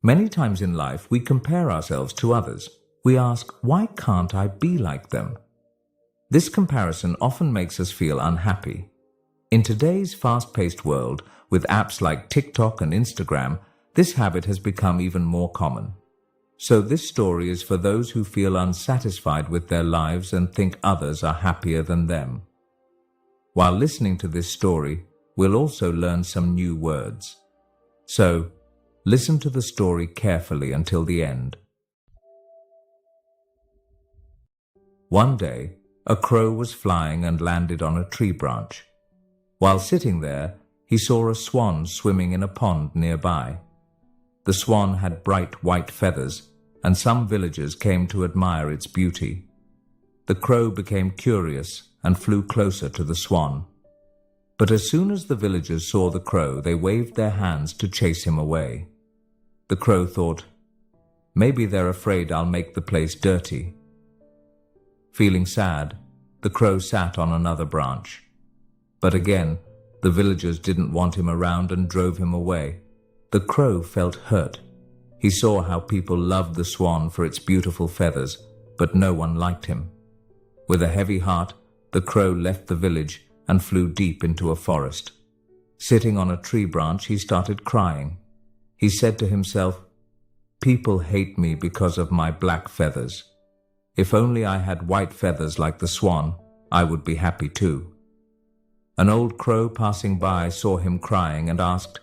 Many times in life, we compare ourselves to others. We ask, why can't I be like them? This comparison often makes us feel unhappy. In today's fast-paced world, with apps like TikTok and Instagram, this habit has become even more common. So this story is for those who feel unsatisfied with their lives and think others are happier than them. While listening to this story, we'll also learn some new words. So, listen to the story carefully until the end. One day, a crow was flying and landed on a tree branch. While sitting there, he saw a swan swimming in a pond nearby. The swan had bright white feathers, and some villagers came to admire its beauty. The crow became curious and flew closer to the swan. But as soon as the villagers saw the crow, they waved their hands to chase him away. The crow thought, maybe they're afraid I'll make the place dirty. Feeling sad, the crow sat on another branch. But again, the villagers didn't want him around and drove him away. The crow felt hurt. He saw how people loved the swan for its beautiful feathers, but no one liked him. With a heavy heart, the crow left the village and flew deep into a forest. Sitting on a tree branch, he started crying. He said to himself, "People hate me because of my black feathers. If only I had white feathers like the swan, I would be happy too." An old crow passing by saw him crying and asked,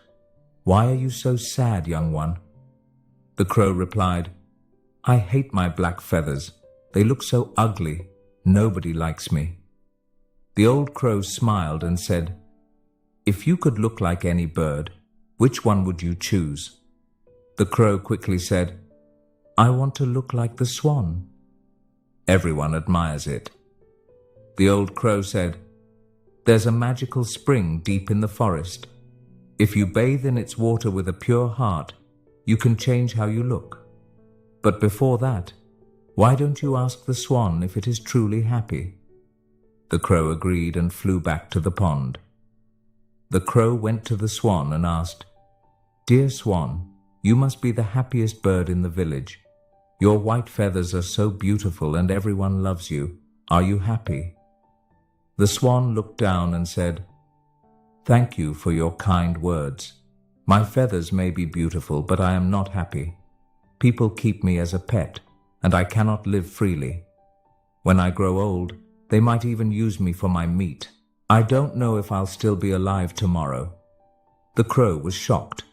"Why are you so sad, young one?" The crow replied, "I hate my black feathers. They look so ugly. Nobody likes me." The old crow smiled and said, "If you could look like any bird, which one would you choose?" The crow quickly said, "I want to look like the swan. Everyone admires it." The old crow said, "There's a magical spring deep in the forest. If you bathe in its water with a pure heart, you can change how you look. But before that, why don't you ask the swan if it is truly happy?" The crow agreed and flew back to the pond. The crow went to the swan and asked, "Dear swan, you must be the happiest bird in the village. Your white feathers are so beautiful and everyone loves you. Are you happy?" The swan looked down and said, "Thank you for your kind words. My feathers may be beautiful, but I am not happy. People keep me as a pet, and I cannot live freely. When I grow old, they might even use me for my meat. I don't know if I'll still be alive tomorrow." The crow was shocked.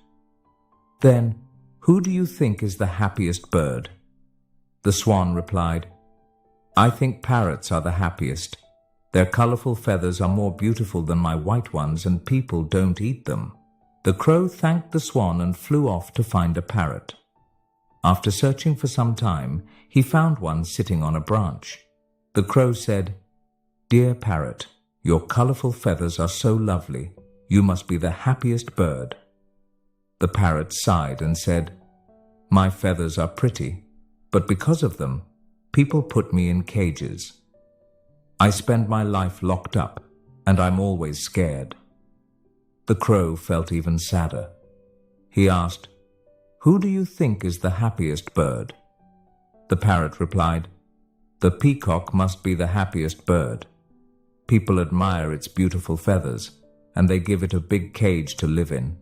"Then, who do you think is the happiest bird?" The swan replied, "I think parrots are the happiest. Their colorful feathers are more beautiful than my white ones, and people don't eat them." The crow thanked the swan and flew off to find a parrot. After searching for some time, he found one sitting on a branch. The crow said, "Dear parrot, your colorful feathers are so lovely. You must be the happiest bird." The parrot sighed and said, "My feathers are pretty, but because of them, people put me in cages. I spend my life locked up, and I'm always scared." The crow felt even sadder. He asked, "Who do you think is the happiest bird?" The parrot replied, "The peacock must be the happiest bird. People admire its beautiful feathers, and they give it a big cage to live in."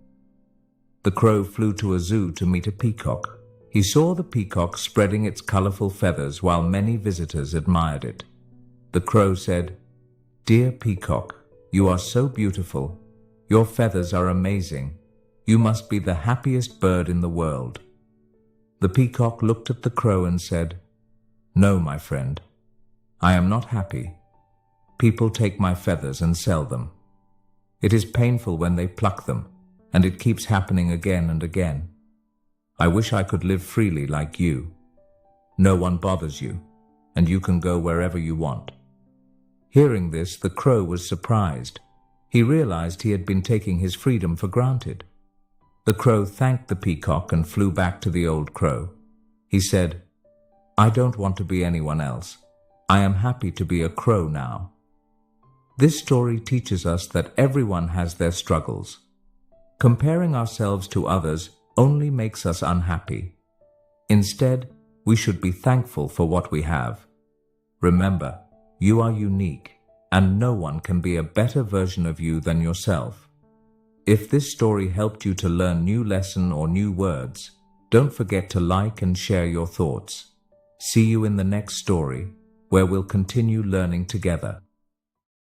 The crow flew to a zoo to meet a peacock. He saw the peacock spreading its colorful feathers while many visitors admired it. The crow said, "Dear peacock, you are so beautiful. Your feathers are amazing. You must be the happiest bird in the world." The peacock looked at the crow and said, "No, my friend. I am not happy. People take my feathers and sell them. It is painful when they pluck them, and it keeps happening again and again. I wish I could live freely like you. No one bothers you, and you can go wherever you want." Hearing this, the crow was surprised. He realized he had been taking his freedom for granted. The crow thanked the peacock and flew back to the old crow. He said, "I don't want to be anyone else. I am happy to be a crow now." This story teaches us that everyone has their struggles. Comparing ourselves to others only makes us unhappy. Instead, we should be thankful for what we have. Remember, you are unique, and no one can be a better version of you than yourself. If this story helped you to learn new lesson or new words, don't forget to like and share your thoughts. See you in the next story, where we'll continue learning together.